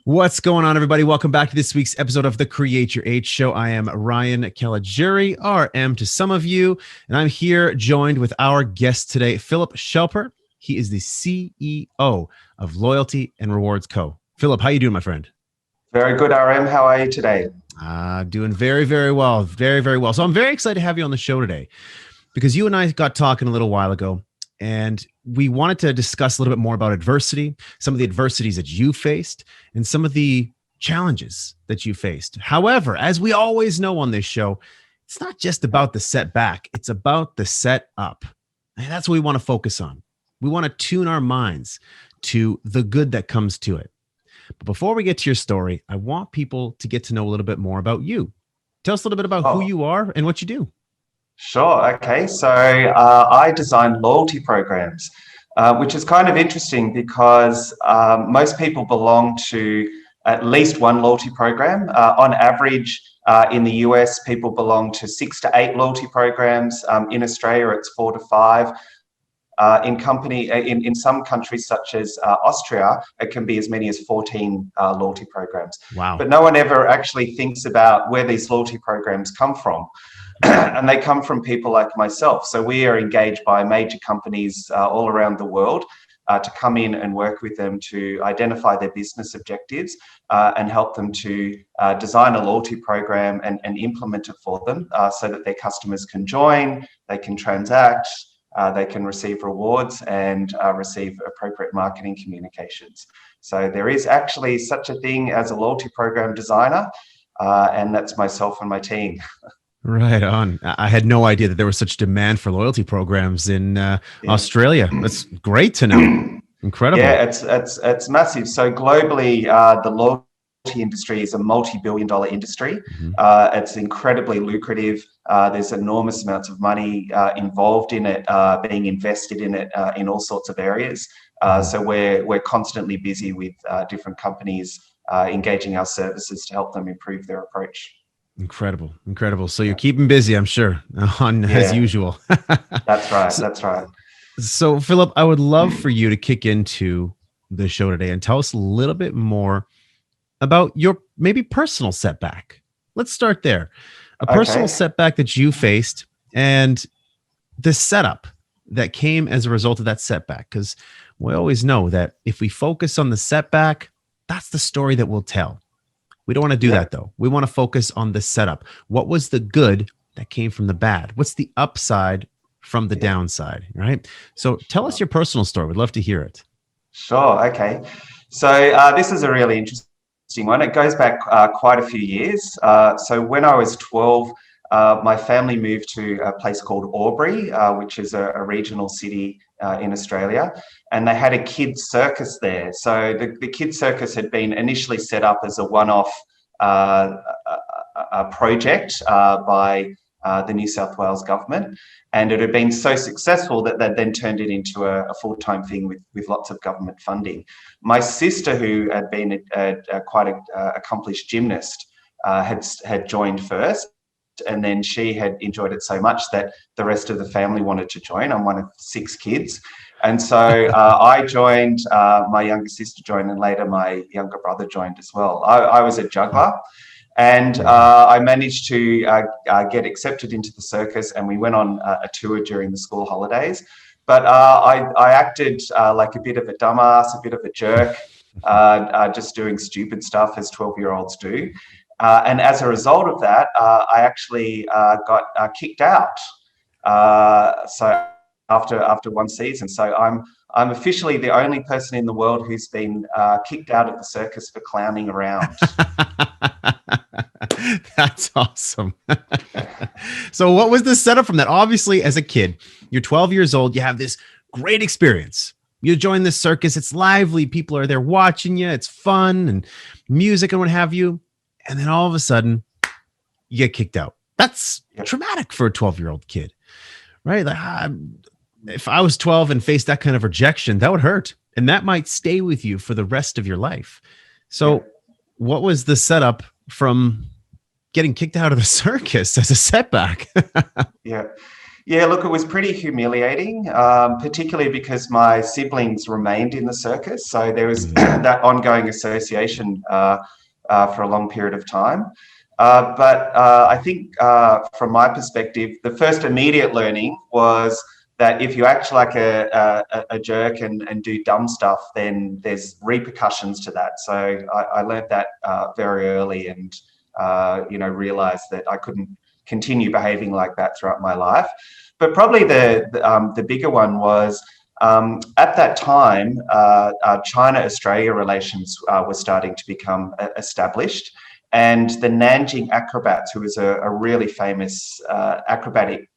What's going on, everybody? Welcome back to this week's episode of the Create Your H Show. I am Ryan Caligiuri, RM to some of you, and I'm here joined with our guest today, Philip Shelper. He is the CEO of Loyalty and Rewards Co. Philip, how you doing, my friend? Very good, RM. How are you today? Doing very, very well. Very, very well. So I'm very excited to have you on the show today because you and I got talking a little while ago, and we wanted to discuss a little bit more about adversity, some of the adversities that you faced, and some of the challenges that you faced. However, as we always know on this show, it's not just about the setback, it's about the set up. And that's what we want to focus on. We want to tune our minds to the good that comes to it. But before we get to your story, I want people to get to know a little bit more about you. Tell us a little bit about who you are and what you do. Sure. Okay. So I design loyalty programs, which is kind of interesting because most people belong to at least one loyalty program. On average, in the US, people belong to 6 to 8 loyalty programs. In Australia, it's 4 to 5. In some countries such as Austria, it can be as many as 14 loyalty programs. Wow. But no one ever actually thinks about where these loyalty programs come from. And they come from people like myself. So we are engaged by major companies all around the world to come in and work with them to identify their business objectives and help them to design a loyalty program and implement it for them so that their customers can join, they can transact, they can receive rewards and receive appropriate marketing communications. So there is actually such a thing as a loyalty program designer, and that's myself and my team. Right on. I had no idea that there was such demand for loyalty programs in Australia. That's great to know. Incredible. Yeah, it's massive. So globally, the loyalty industry is a multi-billion-dollar industry. It's incredibly lucrative. There's enormous amounts of money involved in it, being invested in it in all sorts of areas. So we're constantly busy with different companies engaging our services to help them improve their approach. Incredible. So you're keeping busy, I'm sure, as usual. That's right. So, Philip, I would love for you to kick into the show today and tell us a little bit more about your maybe personal setback. Let's start there. A personal setback that you faced and the setup that came as a result of that setback. Because we always know that if we focus on the setback, that's the story that we'll tell. We don't want to do that, though. We want to focus on the setup. What was the good that came from the bad? What's the upside from the downside, right? So tell us your personal story. We'd love to hear it. Sure. Okay. So this is a really interesting one. It goes back quite a few years. So when I was 12, my family moved to a place called Albury, which is a regional city in Australia, and they had a kids circus there. So the kids circus had been initially set up as a one-off project by the New South Wales government, and it had been so successful that they then turned it into a full-time thing with lots of government funding. My sister, who had been quite an accomplished gymnast, had joined first. And then she had enjoyed it so much that the rest of the family wanted to join. I'm one of 6 kids. And so I joined, my younger sister joined, and later my younger brother joined as well. I was a juggler, and I managed to get accepted into the circus, and we went on a tour during the school holidays. But I acted like a bit of a dumbass, a bit of a jerk, just doing stupid stuff as 12-year-olds do. And as a result of that, I actually got kicked out. So after one season, so I'm officially the only person in the world who's been kicked out of the circus for clowning around. That's awesome. So what was the setup from that? Obviously, as a kid, you're 12 years old. You have this great experience. You join the circus. It's lively. People are there watching you. It's fun and music and what have you. And then all of a sudden, you get kicked out. That's traumatic for a 12-year-old kid, right? Like, if I was 12 and faced that kind of rejection, that would hurt. And that might stay with you for the rest of your life. So what was the setup from getting kicked out of the circus as a setback? Yeah, look, it was pretty humiliating, particularly because my siblings remained in the circus. So there was Mhm. that ongoing association for a long period of time. But I think from my perspective, the first immediate learning was that if you act like a jerk and do dumb stuff, then there's repercussions to that. So I learned that very early and, realized that I couldn't continue behaving like that throughout my life. But probably the bigger one was at that time, China-Australia relations were starting to become established. And the Nanjing Acrobats, who was a really famous acrobatic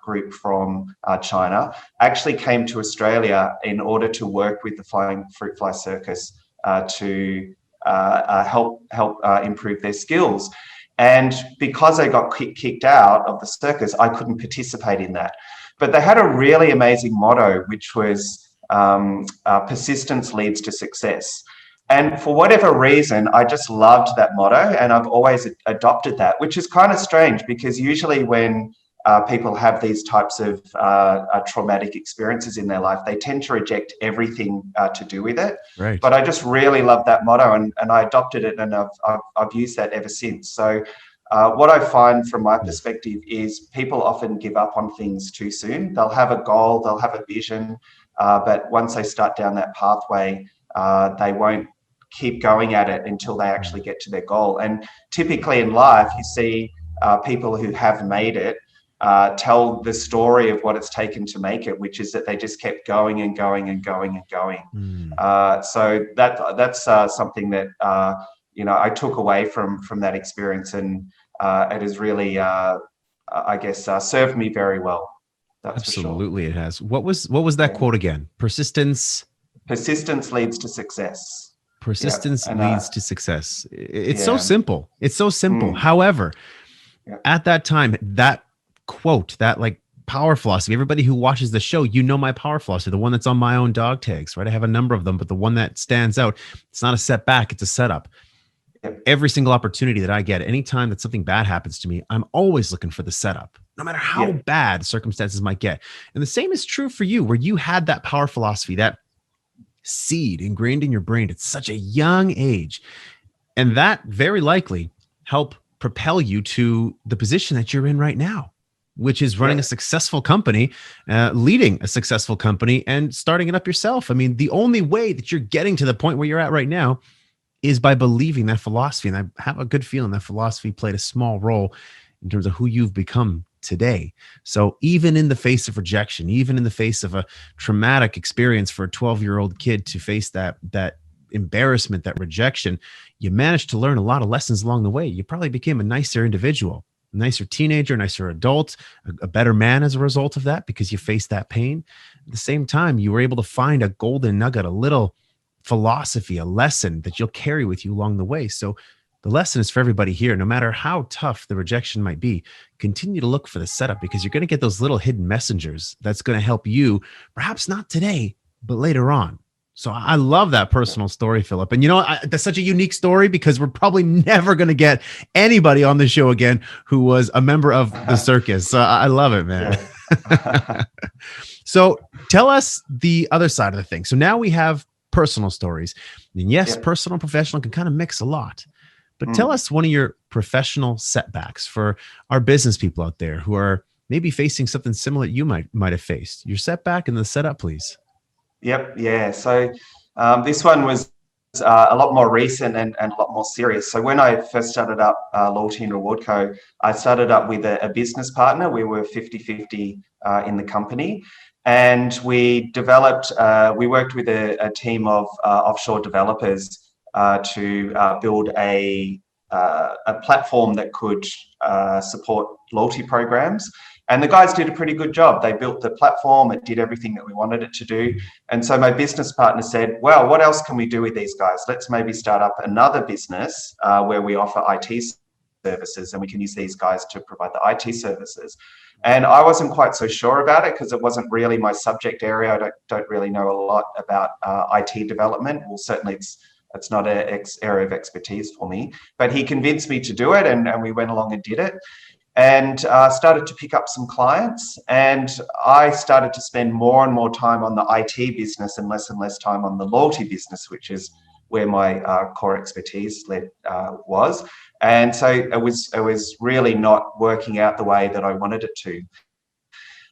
group from China, actually came to Australia in order to work with the Flying Fruit Fly Circus to help improve their skills. And because I got kicked out of the circus, I couldn't participate in that. But they had a really amazing motto, which was persistence leads to success. And for whatever reason, I just loved that motto, and I've always adopted that, which is kind of strange because usually when people have these types of traumatic experiences in their life, they tend to reject everything to do with it. Right. But I just really love that motto, and I adopted it, and I've used that ever since. So what I find from my perspective is people often give up on things too soon. They'll have a goal, they'll have a vision, but once they start down that pathway, they won't keep going at it until they actually get to their goal. And typically in life, you see people who have made it tell the story of what it's taken to make it, which is that they just kept going and going and going and going. So that's something that I took away from that experience, and it has really, I guess, served me very well. That's Absolutely, for it has. What was that quote again? Persistence leads to success. Persistence And leads to success. It's so yeah. simple. It's so simple. Mm. However, Yeah. at that time, that quote, that like power philosophy, everybody who watches the show, my power philosophy, the one that's on my own dog tags, right? I have a number of them, but the one that stands out, it's not a setback, it's a setup. Yep. Every single opportunity that I get, anytime that something bad happens to me, I'm always looking for the setup, no matter how bad circumstances might get. And the same is true for you, where you had that power philosophy, that seed ingrained in your brain at such a young age. And that very likely helped propel you to the position that you're in right now, which is running a successful company, leading a successful company, and starting it up yourself. I mean, the only way that you're getting to the point where you're at right now is by believing that philosophy. And I have a good feeling that philosophy played a small role in terms of who you've become today. So even in the face of rejection, even in the face of a traumatic experience for a 12-year-old kid to face that embarrassment, that rejection, you managed to learn a lot of lessons along the way. You probably became a nicer individual, a nicer teenager, a nicer adult, a better man as a result of that, because you faced that pain. At the same time, you were able to find a golden nugget, a little philosophy, a lesson that you'll carry with you along the way. So the lesson is for everybody here, no matter how tough the rejection might be, continue to look for the setup, because you're going to get those little hidden messengers that's going to help you, perhaps not today, but later on. So I love that personal story, Philip. And that's such a unique story, because we're probably never going to get anybody on the show again who was a member of the circus. So I love it, man. Yeah. So tell us the other side of the thing. So now we have personal stories. And yes, personal and professional can kind of mix a lot. But tell us one of your professional setbacks for our business people out there who are maybe facing something similar you might have faced. Your setback and the setup, please. Yep. Yeah. So this one was a lot more recent and a lot more serious. So when I first started up Loyalty and Reward Co., I started up with a business partner. We were 50-50 in the company. And we worked with a team of offshore developers to build a platform that could support loyalty programs. And the guys did a pretty good job. They built the platform. It did everything that we wanted it to do. And so my business partner said, well, what else can we do with these guys? Let's maybe start up another business where we offer IT services, and we can use these guys to provide the IT services. And I wasn't quite so sure about it, because it wasn't really my subject area. I don't really know a lot about IT development. Well, certainly it's not an area of expertise for me. But he convinced me to do it, and we went along and did it. and started to pick up some clients. And I started to spend more and more time on the IT business and less time on the loyalty business, which is where my core expertise was. And so it was really not working out the way that I wanted it to.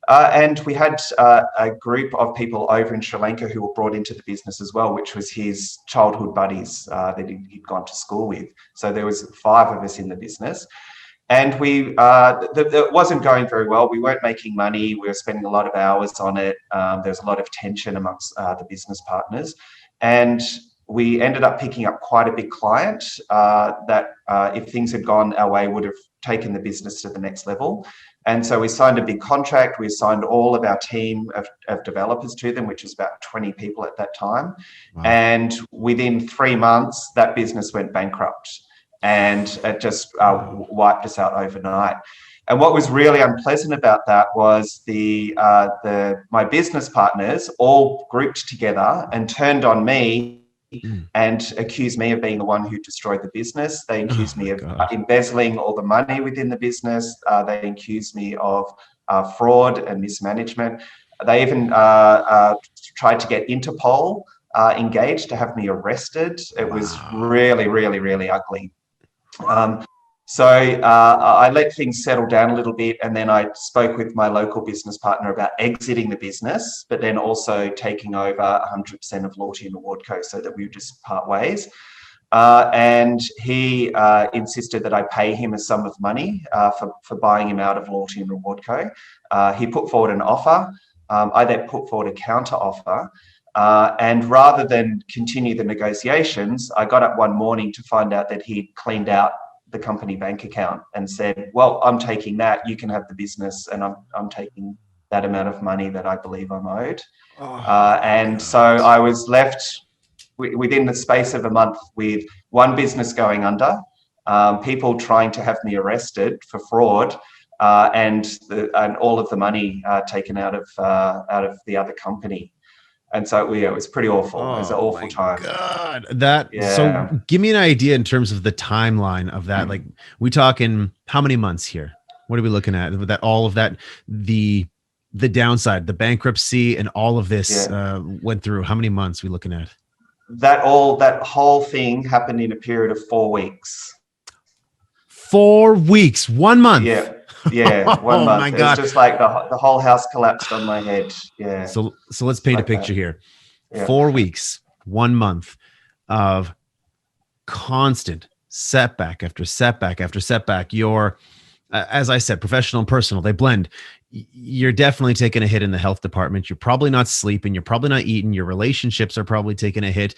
And we had a group of people over in Sri Lanka who were brought into the business as well, which was his childhood buddies that he'd gone to school with. So there was 5 of us in the business. And it wasn't going very well. We weren't making money. We were spending a lot of hours on it. There was a lot of tension amongst the business partners. And we ended up picking up quite a big client that if things had gone our way, would have taken the business to the next level. And so we signed a big contract. We assigned all of our team of developers to them, which was about 20 people at that time. Wow. And within 3 months, that business went bankrupt, and it just wiped us out overnight. And what was really unpleasant about that was my business partners all grouped together and turned on me and accused me of being the one who destroyed the business. They accused me of embezzling all the money within the business. They accused me of fraud and mismanagement. They even tried to get Interpol engaged to have me arrested. It was really, really, really ugly. So I let things settle down a little bit, and then I spoke with my local business partner about exiting the business, but then also taking over 100% of Loyalty and Reward Co, so that we would just part ways. And he insisted that I pay him a sum of money for buying him out of Loyalty and Reward Co. He put forward an offer. I then put forward a counter offer. And rather than continue the negotiations, I got up one morning to find out that he'd cleaned out the company bank account and said, well, I'm taking that, you can have the business, and I'm taking that amount of money that I believe I'm owed. And so I was left within the space of a month with one business going under, people trying to have me arrested for fraud, and all of the money taken out of the other company. And so it was pretty awful. It was an awful time. God, So give me an idea in terms of the timeline of that. Like, we talking how many months here? What are we looking at? That all of that, the downside, the bankruptcy, and all of this went through. How many months are we looking at? That whole thing happened in a period of 4 weeks. 4 weeks, 1 month. Yeah, 1 month. My God. It's just like the whole house collapsed on my head. Yeah. So let's paint a picture here. 4 weeks, 1 month of constant setback after setback after setback. You're, as I said, professional and personal, they blend. You're definitely taking a hit in the health department. You're probably not sleeping. You're probably not eating. Your relationships are probably taking a hit.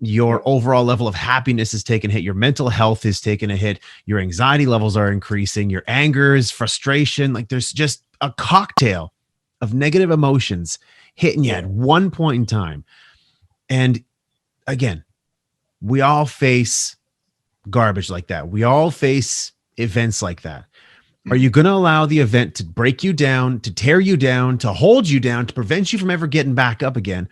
Your overall level of happiness is taking a hit. Your mental health is taking a hit. Your anxiety levels are increasing. Your anger is frustration. Like, there's just a cocktail of negative emotions hitting you at one point in time. And again, we all face garbage like that. We all face events like that. Are you going to allow the event to break you down, to tear you down, to hold you down, to prevent you from ever getting back up again?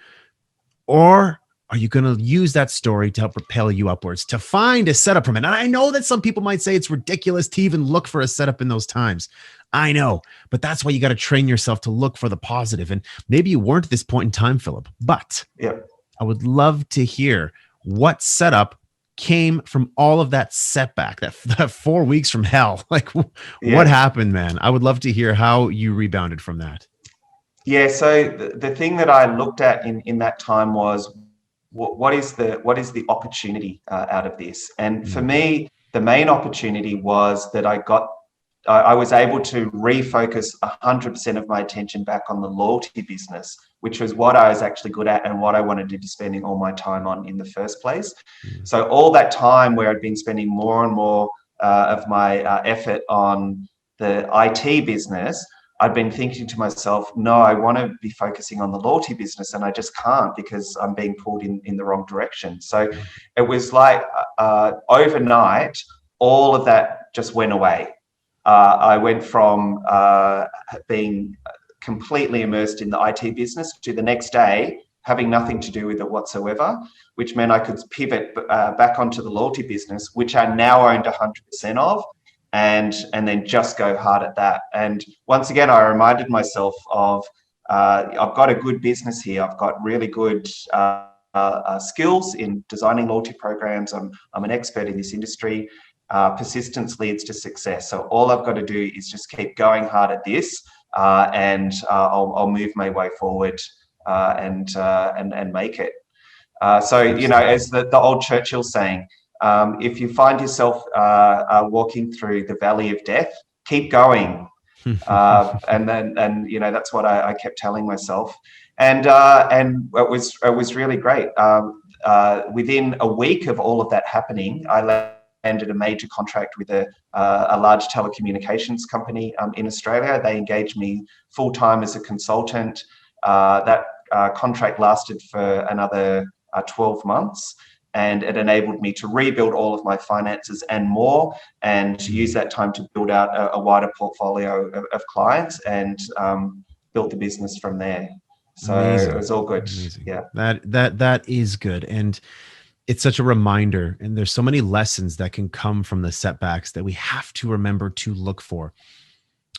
Or are you going to use that story to help propel you upwards, to find a setup from it? And I know that some people might say it's ridiculous to even look for a setup in those times. I know, but that's why you got to train yourself to look for the positive. And maybe you weren't at this point in time, Philip, but I would love to hear what setup came from all of that setback, that 4 weeks from hell. Like, what happened, man? I would love to hear how you rebounded from that. Yeah. So the thing that I looked at in that time was, what is the opportunity out of this? And for me, the main opportunity was that I was able to refocus 100% of my attention back on the loyalty business, which was what I was actually good at and what I wanted to be spending all my time on in the first place. So all that time where I'd been spending more and more of my effort on the IT business, I'd been thinking to myself, no, I want to be focusing on the loyalty business, and I just can't because I'm being pulled in the wrong direction. So it was like overnight, all of that just went away. I went from being completely immersed in the IT business to the next day having nothing to do with it whatsoever, which meant I could pivot back onto the loyalty business, which I now owned 100% of. and then just go hard at that. And once again, I reminded myself of I've got a good business here. I've got really good skills in designing loyalty programs. I'm an expert in this industry. Persistence leads to success. So all I've got to do is just keep going hard at this, and I'll move my way forward and make it. So, you know, as the old Churchill saying, if you find yourself walking through the valley of death, keep going. And you know, that's what I kept telling myself. And it was really great. Within a week of all of that happening, I landed a major contract with a large telecommunications company in Australia. They engaged me full-time as a consultant. That contract lasted for another 12 months, and it enabled me to rebuild all of my finances and more, and to use that time to build out a wider portfolio of clients, and built the business from there. So Amazing. It was all good. Amazing. Yeah. That is good. And it's such a reminder. And there's so many lessons that can come from the setbacks that we have to remember to look for.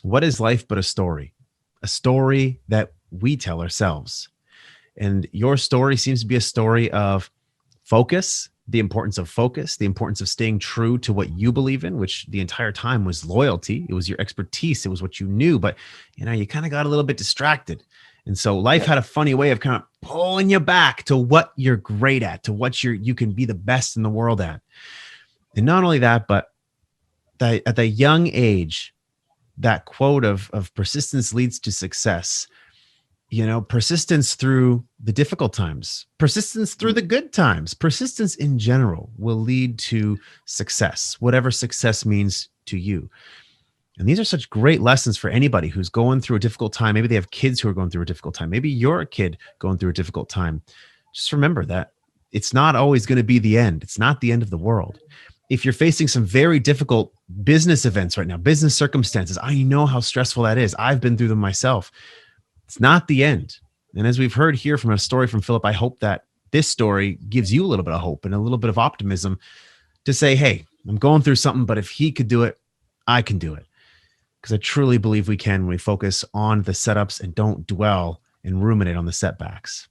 What is life but a story? A story that we tell ourselves. And your story seems to be a story of focus, the importance of focus, the importance of staying true to what you believe in, which the entire time was loyalty. It was your expertise. It was what you knew, but you know, you kind of got a little bit distracted. And so life had a funny way of kind of pulling you back to what you're great at, to what you can be the best in the world at. And not only that, but at the young age, that quote of persistence leads to success. You know, persistence through the difficult times, persistence through the good times, persistence in general will lead to success, whatever success means to you. And these are such great lessons for anybody who's going through a difficult time. Maybe they have kids who are going through a difficult time. Maybe you're a kid going through a difficult time. Just remember that it's not always going to be the end. It's not the end of the world. If you're facing some very difficult business events right now, business circumstances, I know how stressful that is. I've been through them myself. It's not the end. And as we've heard here from a story from Philip, I hope that this story gives you a little bit of hope and a little bit of optimism to say, hey, I'm going through something, but if he could do it, I can do it. Because I truly believe we can when we focus on the setups and don't dwell and ruminate on the setbacks.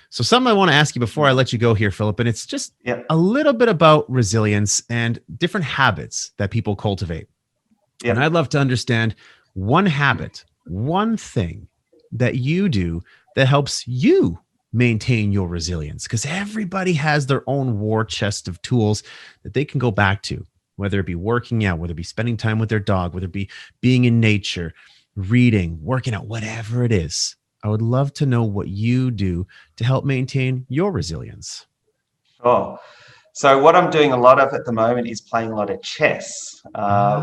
So something I want to ask you before I let you go here, Philip, and it's just a little bit about resilience and different habits that people cultivate. And I'd love to understand one habit, one thing that you do that helps you maintain your resilience, because everybody has their own war chest of tools that they can go back to, whether it be working out, whether it be spending time with their dog, whether it be being in nature, reading, working out, whatever it is. I would love to know what you do to help maintain your resilience. Sure. So what I'm doing a lot of at the moment is playing a lot of chess,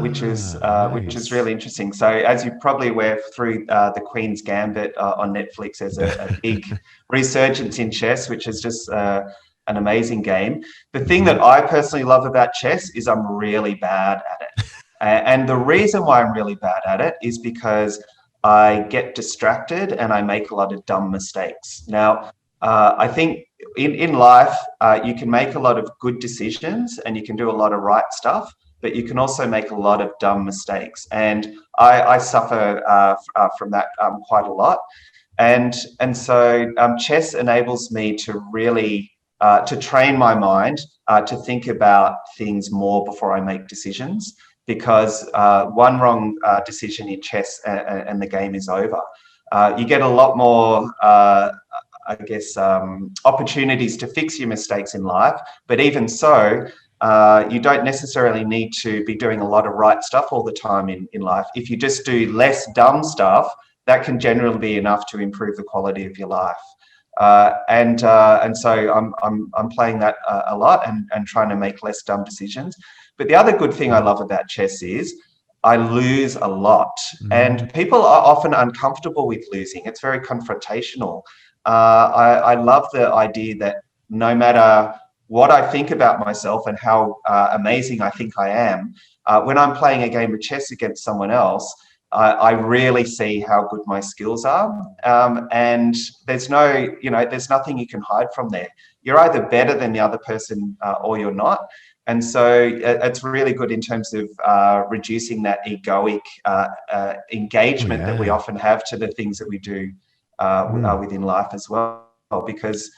which is really interesting. So as you're probably aware, through the Queen's Gambit on Netflix, there's a big resurgence in chess, which is just an amazing game. The thing that I personally love about chess is I'm really bad at it. And the reason why I'm really bad at it is because I get distracted and I make a lot of dumb mistakes. Now, I think in life, you can make a lot of good decisions and you can do a lot of right stuff, but you can also make a lot of dumb mistakes. And I suffer from that quite a lot. And so chess enables me to really to train my mind to think about things more before I make decisions, because one wrong decision in chess and the game is over. You get a lot more opportunities to fix your mistakes in life. But even so, you don't necessarily need to be doing a lot of right stuff all the time in life. If you just do less dumb stuff, that can generally be enough to improve the quality of your life. And so I'm playing that a lot and trying to make less dumb decisions. But the other good thing I love about chess is I lose a lot. And people are often uncomfortable with losing. It's very confrontational. I love the idea that no matter what I think about myself and how amazing I think I am, when I'm playing a game of chess against someone else, I really see how good my skills are. And there's nothing you can hide from there. You're either better than the other person or you're not. And so it's really good in terms of reducing that egoic engagement that we often have to the things that we do within life as well, because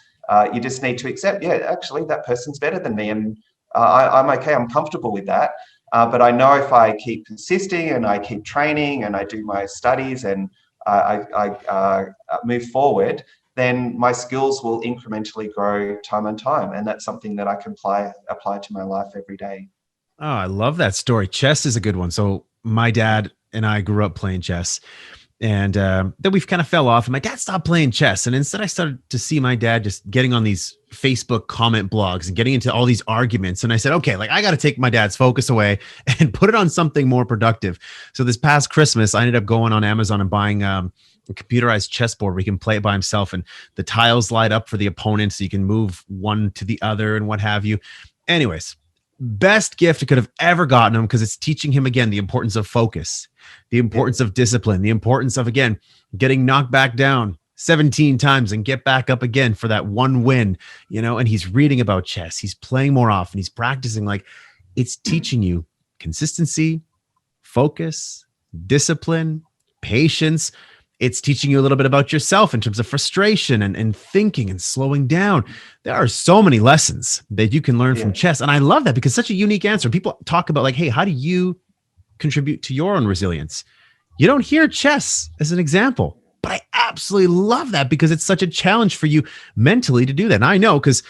you just need to accept, actually, that person's better than me, and I'm okay, I'm comfortable with that. But I know if I keep persisting and I keep training and I do my studies and I move forward, then my skills will incrementally grow time on time. And that's something that I can apply to my life every day. Oh, I love that story. Chess is a good one. So my dad and I grew up playing chess, and then we've kind of fell off, and my dad stopped playing chess. And instead I started to see my dad just getting on these Facebook comment blogs and getting into all these arguments. And I said, okay, like I got to take my dad's focus away and put it on something more productive. So this past Christmas, I ended up going on Amazon and buying a computerized chessboard where he can play it by himself, and the tiles light up for the opponent so you can move one to the other and what have you. Anyways, best gift I could have ever gotten him, because it's teaching him again the importance of focus, the importance of discipline, the importance of, again, getting knocked back down 17 times and get back up again for that one win, and he's reading about chess. He's playing more often. He's practicing. Like, it's teaching you consistency, focus, discipline, patience. It's teaching you a little bit about yourself in terms of frustration and thinking and slowing down. There are so many lessons that you can learn from chess. And I love that, because such a unique answer. People talk about, like, hey, how do you contribute to your own resilience? You don't hear chess as an example, but I absolutely love that, because it's such a challenge for you mentally to do that. And I know, because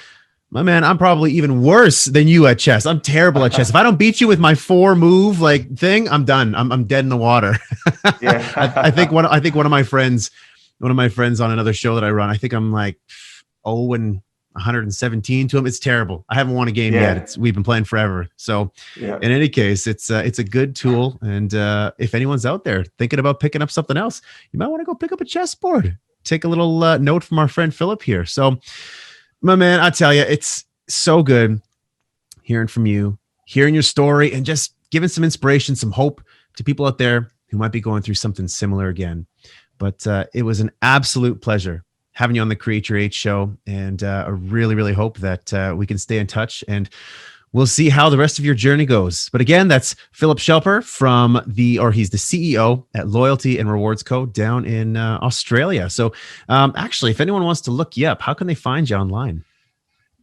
my man, I'm probably even worse than you at chess. I'm terrible at chess. If I don't beat you with my 4-move thing, I'm done. I'm dead in the water. I think one of my friends on another show that I run, I think I'm like 0-117 to him. It's terrible. I haven't won a game yet. We've been playing forever. So in any case, it's a good tool. And if anyone's out there thinking about picking up something else, you might want to go pick up a chessboard. Take a little note from our friend Philip here. So, my man, I tell you, it's so good hearing from you, hearing your story, and just giving some inspiration, some hope to people out there who might be going through something similar again. But it was an absolute pleasure having you on the Create Your Age show. And I really, really hope that we can stay in touch, and we'll see how the rest of your journey goes. But again, that's Philip Shelper he's the CEO at Loyalty and Rewards Co. down in Australia. So actually, if anyone wants to look you up, how can they find you online?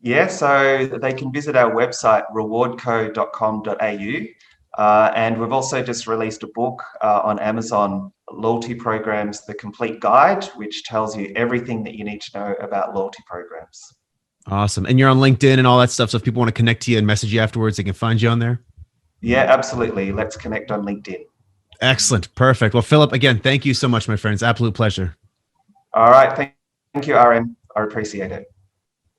Yeah, so they can visit our website, rewardco.com.au. And we've also just released a book on Amazon, Loyalty Programs, The Complete Guide, which tells you everything that you need to know about loyalty programs. Awesome. And you're on LinkedIn and all that stuff. So if people want to connect to you and message you afterwards, they can find you on there? Yeah, absolutely. Let's connect on LinkedIn. Excellent. Perfect. Well, Philip, again, thank you so much, my friends. Absolute pleasure. All right. Thank you, RM. I appreciate it.